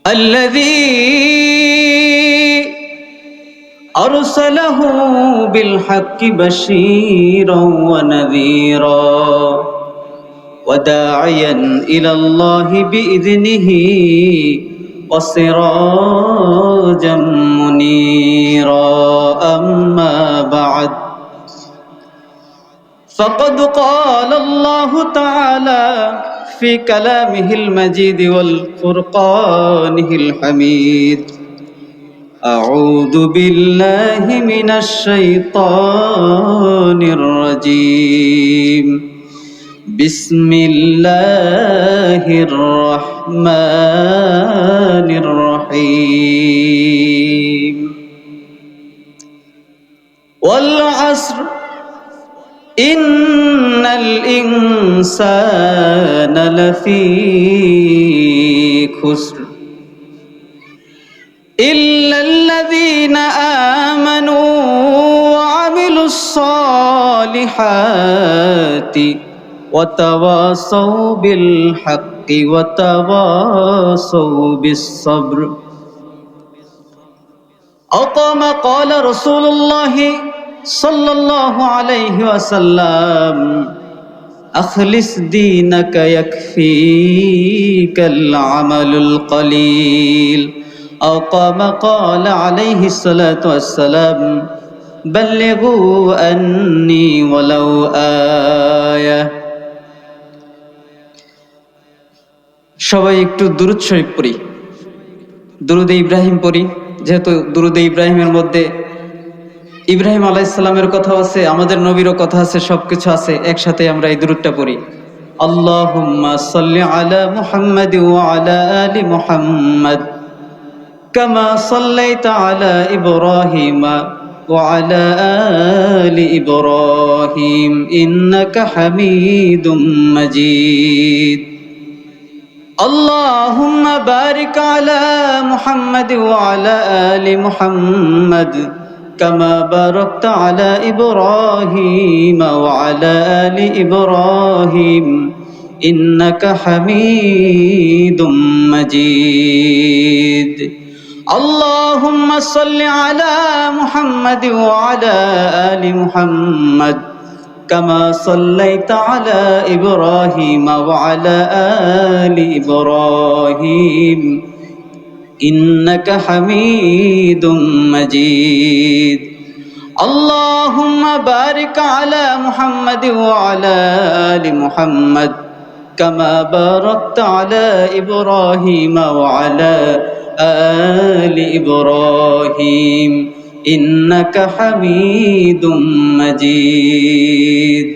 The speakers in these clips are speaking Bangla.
الذي أرسله بالحق بشيرا ونذيرا وداعيا إلى الله بإذنه وسراجا منيرا أما بعد فقد قال الله تعالى في كلامه المجيد والفرقانه الحميد أعوذ بالله من الشيطان الرجيم بسم الله الرحمن الرحيم والعصر إن الإنسان لفي خسر إلا الذين آمنوا وعملوا الصالحات وتواصوا بالحق وتواصوا بالصبر أو كما قال رسول الله صلى الله عليه وسلم أخلص دينك يكفيك العمل القليل أو كما قال عليه الصلاة والسلام بلغوا أني ولو آية সবাই একটু দুরূদ শরীফ পড়ি, দুরূদে ইব্রাহিম পড়ি। যেহেতু দুরূদে ইব্রাহিমের মধ্যে ইব্রাহিম আলাইহিস সালামের কথা আছে, আমাদের নবীরও কথা আছে, সবকিছু আছে। একসাথে আমরা এই দুরূদটা পড়ি। আল্লাহুম্মা সাল্লি আলা মুহাম্মাদ ওয়া আলা আলি মুহাম্মাদ কামা সাল্লাইতা আলা ইব্রাহিম ওয়া আলা আলি ইব্রাহিম ইন্নাকা হামিদুম মাজিদ। আল্লাহুম্মা বারিক আলা মুহাম্মাদ ওয়া আলা আলি মুহাম্মাদ كما باركت على إبراهيم وعلى آل إبراهيم إنك حميد مجيد اللهم صل على محمد وعلى آل محمد كما صليت على إبراهيم وعلى آل إبراهيم إنك حميد مجيد اللهم بارك على محمد وعلى آل محمد كما باركت على إبراهيم وعلى آل إبراهيم إنك حميد مجيد।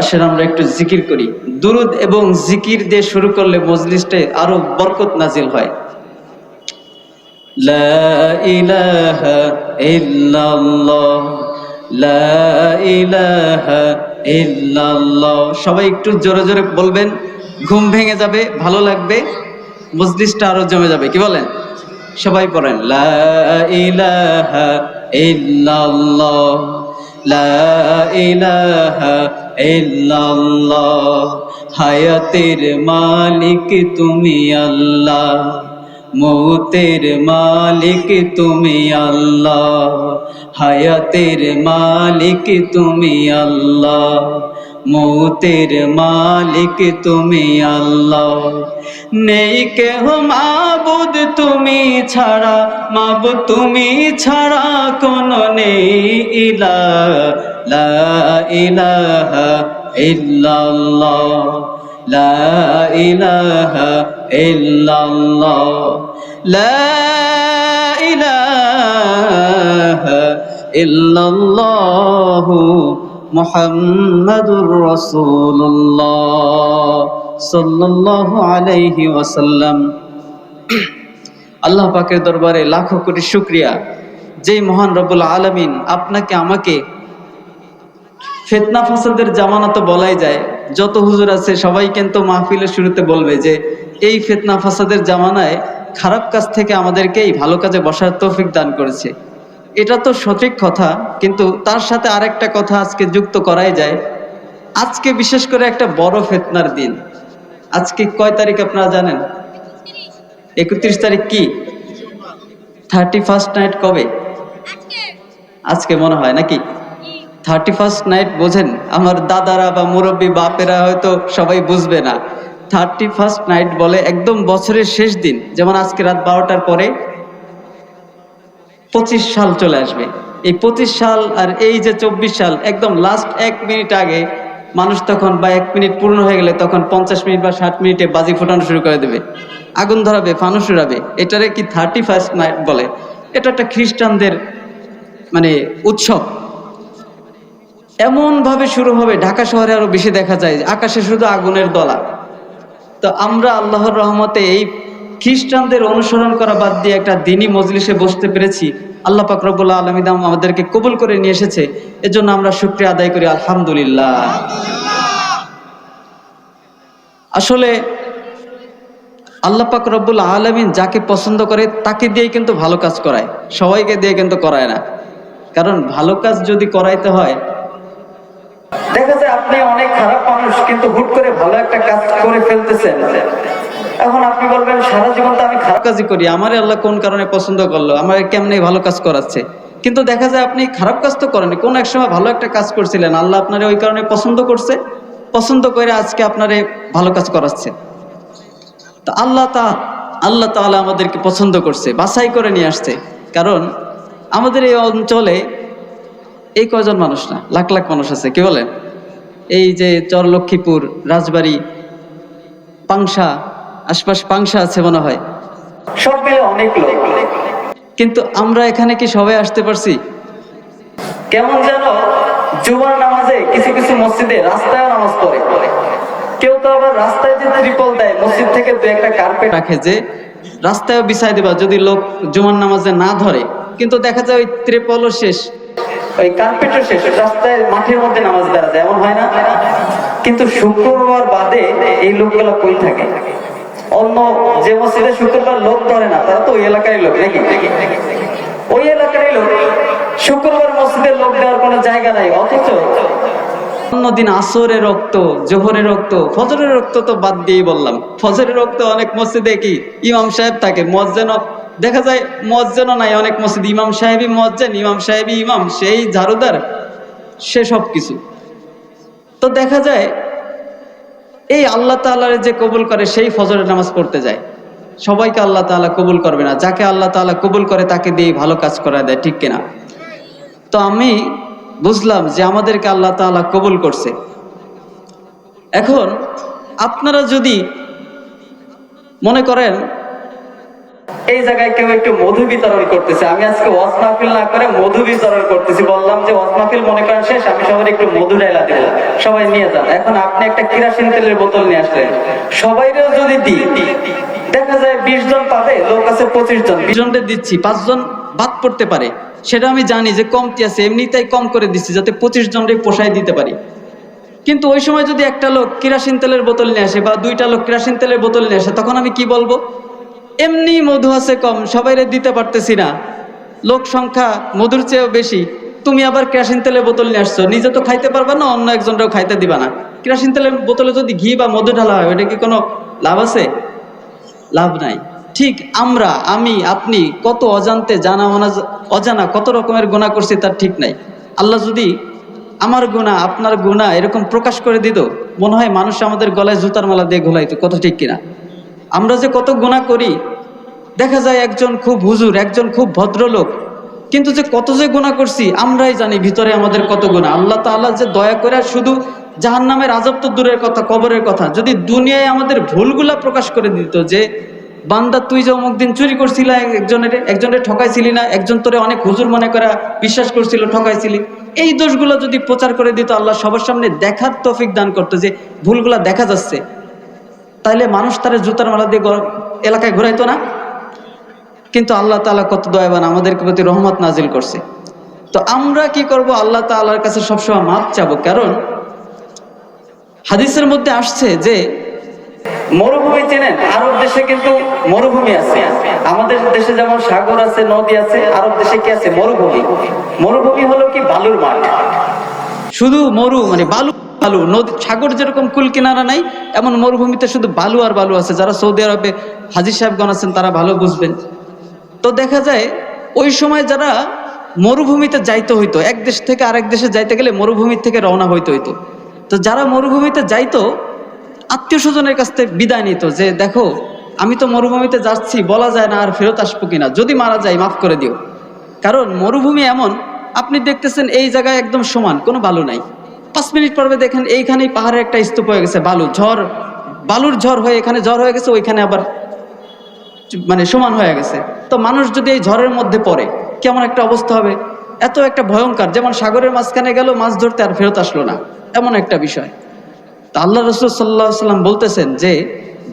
আসলে আমরা একটু জিকির করি। দুরূদ এবং জিকির দিয়ে শুরু করলে মজলিসটা আরো বরকত নাজিল হয়। লা ইলাহা ইল্লাল্লাহ লা ইলাহা ইল্লাল্লাহ। সবাই একটু জোরে জোরে বলবেন, ঘুম ভেঙে যাবে, ভালো লাগবে, মজলিসটা আরো জমে যাবে। কি বলেন? সবাই পড়েন লা ইলাহা ইল্লাল্লাহ লা ইলাহা ইল্লাল্লাহ। হায়াতের মালিক তুমি আল্লাহ, মৌতের মালিক তুমি আল্লাহ। হায়াতের মালিক তুমি আল্লাহ, মৌতের মালিক তুমি আল্লাহ। নেই কেহ মাবুদ তুমি ছাড়া, মাবুদ তুমি ছাড়া কোনো নেই ইলাহ। লা ইলাহা ইল্লাল্লাহ লা ইলাহা ইল্লাল্লাহ লা ইলাহা ইল্লাল্লাহ মুহাম্মাদুর রাসূলুল্লাহ সাল্লাল্লাহু আলাইহি ওয়াসাল্লাম। আল্লাহ পাকের দরবারে লাখো কোটি শুকরিয়া, যেই মহান রব্বুল আলামিন আপনাকে আমাকে ফিতনা ফাসাদের জামানা তো বলাই যায়। যত হুজুর আছে সবাই কিন্তু মাহফিলের শুরুতে বলবে যে এই ফিতনা ফাসাদের জামানায় খারাপ কাজ থেকে আমাদেরকে এই ভালো কাজে বসার তৌফিক দান করেছে। এটা তো সঠিক কথা, কিন্তু তার সাথে আরেকটা কথা আজকে যুক্ত করাই যায়। আজকে বিশেষ করে একটা বড় ফিতনার দিন। আজকে কয় তারিখ আপনারা জানেন? 31 তারিখ কি? 31st নাইট কবে? আজকে মনে হয় নাকি? 31st নাইট বোঝেন? আমার দাদারা বা মুরব্বী বাপেরা হয়তো সবাই বুঝবে না। 31st নাইট বলে একদম বছরের শেষ দিন, যেমন আজকে রাত 12টার পরে 25 সাল চলে আসবে। এই 25 সাল আর এই যে 24 সাল, একদম লাস্ট 1 মিনিট আগে মানুষ তখন, বা 1 মিনিট পূর্ণ হয়ে গেলে তখন 50 মিনিট বা 60 মিনিটে বাজি ফোটানো শুরু করে দেবে, আগুন ধরাবে, ফানুস উড়াবে। এটারে কি 31st নাইট বলে? এটা একটা খ্রিস্টানদের মানে উৎসব। এমন ভাবে শুরু হবে, ঢাকা শহরে আরো বেশি দেখা যায়, আকাশে শুধু আগুনের দলা। তো আমরা আল্লাহর রহমতে এই খ্রিস্টানদের অনুসরণ করা বাদ দিয়ে একটা দ্বীনি মজলিসে বসতে পেরেছি। আল্লাহ পাক রব্বুল আলামিন আমাদেরকে কবুল করে নিয়ে এসেছে, এজন্য আমরা শুকরিয়া আদায় করি, আলহামদুলিল্লাহ। আসলে আল্লাহ পাক রব্বুল আলামিন যাকে পছন্দ করে তাকে দিয়ে কিন্তু ভালো কাজ করায়, সবাইকে দিয়ে কিন্তু করায় না। কারণ ভালো কাজ যদি করাইতে হয়, দেখা যায় আপনি অনেক খারাপ মানুষ কিন্তু হুট করে ভালো একটা কাজ করে ফেলতেছেন। এখন আপনি বলবেন সারা জীবন তো আমি খারাপ কাজই করি, আমারে আল্লাহ কোন কারণে পছন্দ করলো, আমার কেমনে ভালো কাজ করাচ্ছে। কিন্তু দেখা যায় আপনি খারাপ কাজ তো করেন, কোন এক সময় ভালো একটা কাজ করছিলেন, আল্লাহ আপনারে ওই কারণে পছন্দ করছে, পছন্দ করে আজকে আপনারে ভালো কাজ করাচ্ছে। তো আল্লাহ তাআলা আমাদেরকে পছন্দ করছে, বাছাই করে নিয়ে আসছে। কারণ আমাদের এই অঞ্চলে এই কয়জন মানুষ না, লাখ লাখ মানুষ আছে, কি বলেন? এই যে চরলক্ষ্মীপুর, রাজবাড়ী, পাংশা, আশপাশ পাংশা আছে মনে হয়, সব মিলে অনেক লোক। কিন্তু আমরা এখানে কি সবাই আসতে পারছি? কেমন যেন জুমার নামাজে কিছু কিছু মসজিদে রাস্তায় নামাজ পড়ে, কেউ তো আবার রাস্তায় যে ত্রিপল দেয়, মসজিদ থেকে দু একটা কার্পেট রাখে যে রাস্তায় বিছাই দেবা যদি লোক জুমার নামাজে না ধরে। কিন্তু দেখা যায় ওই ত্রিপলও শেষ, ওই কার্পেটও শেষ, রাস্তায় মাঠের মধ্যে নামাজ দাঁড়া যায়, এমন হয় না? কিন্তু শুক্রবার বাদে এই লোকগুলো কই থাকে? অন্য যে মসজিদে শুক্রবার লোক ধরে না, তারা তো ওই এলাকারই লোক নাকি? ওই এলাকারই লোক, শুক্রবার মসজিদের লোক দেওয়ার কোনো জায়গা নাই। অথচ অন্যদিন আসরের রক্ত, জোহরের রক্ত, ফজরের রক্ত তো বাদ দিয়েই বললাম, ফজরের রক্ত অনেক মসজিদে কি ইমাম সাহেব থাকে, মুয়াজ্জিন দেখা যায়, মুয়াজ্জিনও নাই অনেক মসজিদ, ইমাম সাহেবই মুয়াজ্জিন, ইমাম সাহেবই ইমাম, সেই ঝাড়ুদার, সে সব কিছু। তো দেখা যায় এই আল্লাহ তাআলার যে কবুল করে সেই ফজরের নামাজ পড়তে যায়। সবাইকে আল্লাহ তাআলা কবুল করবে না, যাকে আল্লাহ তাআলা কবুল করে তাকে দিয়ে ভালো কাজ করা দেয়, ঠিক কিনা? তো আমি বুঝলাম যে আমাদেরকে আল্লাহ তাআলা কবুল করছে। এখন আপনারা যদি মনে করেন এই জায়গায় কেউ একটু মধু বিতরণ করতেছে, আমি আজকে ওয়াজ মাহফিল না করে মধু বিতরণ করতেছি, বললাম যে ওয়াজ মাহফিল মনে করেন শেষ, আমি সবাই একটু মধু ঢাইলা দেব, সবাই নিয়ে যান। এখন আপনি একটা কেরোসিন তেলের বোতল নিয়ে আসলেন, সবাইরেও যদি দিই, দেখা যায় 20 জন পাবে, লোক আছে 25 জন, 20 জনকে দিচ্ছি, 5 জন বাদ পড়তে পারে, সেটা আমি জানি যে কমতি আছে, এমনিতেই কম করে দিচ্ছি যাতে 25 জনকে পোষায় দিতে পারি। কিন্তু ওই সময় যদি একটা লোক কেরোসিন তেলের বোতল নিয়ে আসে বা 2টা লোক কেরোসিন তেলের বোতল নিয়ে আসে, তখন আমি কি বলবো? এমনি মধু আছে কম, সবাইরে দিতে পারতেছি না, লোক সংখ্যা মধুর চেয়েও বেশি, তুমি আবার কেরোসিন তেলের বোতল নিয়ে আসছো, নিজে তো খাইতে পারবা না, অন্য একজনটাও খাইতে দিবা না। কেরোসিন তেলের বোতলে যদি ঘি বা মধু ঢালা হয়, এটা কি কোনো লাভ আছে? লাভ নাই। ঠিক আমরা, আমি, আপনি কত অজান্তে অজানা কত রকমের গুনাহ করছি তার ঠিক নাই। আল্লাহ যদি আমার গুনাহ, আপনার গুনাহ এরকম প্রকাশ করে দিত, মনে হয় মানুষ আমাদের গলায় জুতার মালা দিয়ে ঘোলাইতো, কত ঠিক কিনা? আমরা যে কত গুনাহ করি, দেখা যায় একজন খুব হুজুর, একজন খুব ভদ্রলোক, কিন্তু যে কত যে গুনাহ করছি আমরাই জানি ভিতরে আমাদের কত গুনাহ। আল্লাহ তাআলা যে দয়া করে শুধু জাহান্নামের আযাব তো দূরের কথা, কবরের কথা, যদি দুনিয়ায় আমাদের ভুলগুলা প্রকাশ করে দিত, যে বান্দা তুই যে অমুক দিন চুরি করছিলা, একজনের ঠকাইছিলি না, একজন তোরে অনেক হুজুর মনে করে বিশ্বাস করছিল, ঠকাইছিলি, এই দোষগুলো যদি প্রচার করে দিত, আল্লাহ সবার সামনে দেখার তৌফিক দান করতো যে ভুলগুলা দেখা যাচ্ছে, তাইলে মানুষ তারে জুতার মালা দিয়ে এলাকায় ঘুরাইতো না। কিন্তু আল্লাহ তাআলা কত দয়াবান, আমাদের প্রতি রহমত নাজিল করছে। তো আমরা কি করব? আল্লাহ তাআলার কাছে সবসময় মাপ চাবো। কারণ হাদিসের মধ্যে আসছে যে মরুভূমি চেনেন, আরব দেশে কিন্তু মরুভূমি আছে। আমাদের দেশে যেমন সাগর আছে, নদী আছে, আরব দেশে কি আছে? মরুভূমি। মরুভূমি হলো কি? বালুর মাঠ, শুধু মরু মানে বালু। বালু, নদী সাগর যেরকম কুল কিনারা নাই, এমন মরুভূমিতে শুধু বালু আর বালু আছে। যারা সৌদি আরবে হাজী সাহেবগণ আছেন তারা ভালো বুঝবেন। তো দেখা যায় ওই সময় যারা মরুভূমিতে যাইতে হইতো, এক দেশ থেকে আরেক দেশে যাইতে গেলে মরুভূমির থেকে রওনা হইতে হইতো। তো যারা মরুভূমিতে যাইতো আত্মীয় স্বজনের কাছ থেকে বিদায় নিত যে দেখো আমি তো মরুভূমিতে যাচ্ছি, বলা যায় না আর ফেরত আসবো কিনা, যদি মারা যাই মাফ করে দিও। কারণ মরুভূমি এমন, আপনি দেখতেছেন এই জায়গায় একদম সমান, কোনো বালু নাই। 5 মিনিট পর্বে দেখেন এইখানেই পাহাড়ে একটা স্তূপ হয়ে গেছে, বালু ঝড়, বালুর ঝড় হয়ে এখানে ঝড় হয়ে গেছে, ওইখানে আবার মানে সমান হয়ে গেছে। তো মানুষ যদি এই ঝড়ের মধ্যে পড়ে কেমন একটা অবস্থা হবে, এত একটা ভয়ঙ্কর, যেমন সাগরের মাঝখানে গেল মাছ ধরতে আর ফেরত আসলো না, এমন একটা বিষয়। তা আল্লাহ রাসূল সাল্লাল্লাহু আলাইহি ওয়াসাল্লাম বলতেছেন যে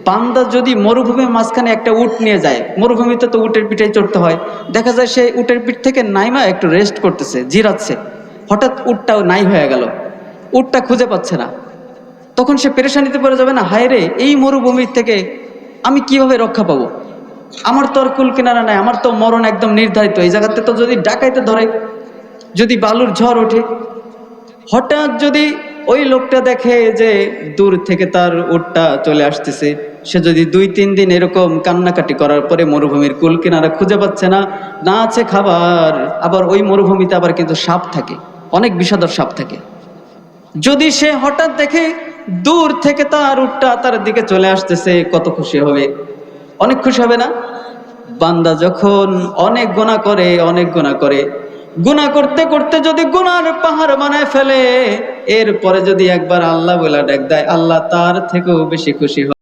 বান্দা যদি মরুভূমির মাঝখানে একটা উট নিয়ে যায়, মরুভূমিতে তো উটের পিঠে চড়তে হয়, দেখা যায় সে উটের পিঠ থেকে নাইমা একটু রেস্ট করতেছে, জিরাচ্ছে, হঠাৎ উটটাও নাই হয়ে গেল, উটটা খুঁজে পাচ্ছে না। তখন সে পেরেশানিতে পড়ে যাবে না, হায় রে এই মরুভূমির থেকে আমি কিভাবে রক্ষা পাবো, আমার তো আর কুল কিনারা নাই, আমার তো মরণ একদম নির্ধারিত, এই জায়গাতে তো যদি ডাকাইতে ধরে, যদি বালুর ঝড় ওঠে। হঠাৎ যদি ওই লোকটা দেখে যে দূর থেকে তার উটটা চলে আসতেছে, সে যদি 2-3 দিন এরকম কান্নাকাটি করার পরে মরুভূমির কুল কিনারা খুঁজে পাচ্ছে না, না আছে খাবার, আবার ওই মরুভূমিতে আবার কিন্তু সাপ থাকে, অনেক বিষধর সাপ থাকে, যদি সে হঠাৎ দেখে দূর থেকে তার উটটা তার দিকে চলে আসতেছে, কত খুশি হবে, অনেক খুশি হবে না? বান্দা যখন অনেক গুনাহ করে, অনেক গুনাহ করে, গুনাহ করতে করতে যদি গুনার পাহাড় বানায় ফেলে, এরপরে যদি একবার আল্লাহ বলে ডাক দেয়, আল্লাহ তার থেকেও বেশি খুশি হয়।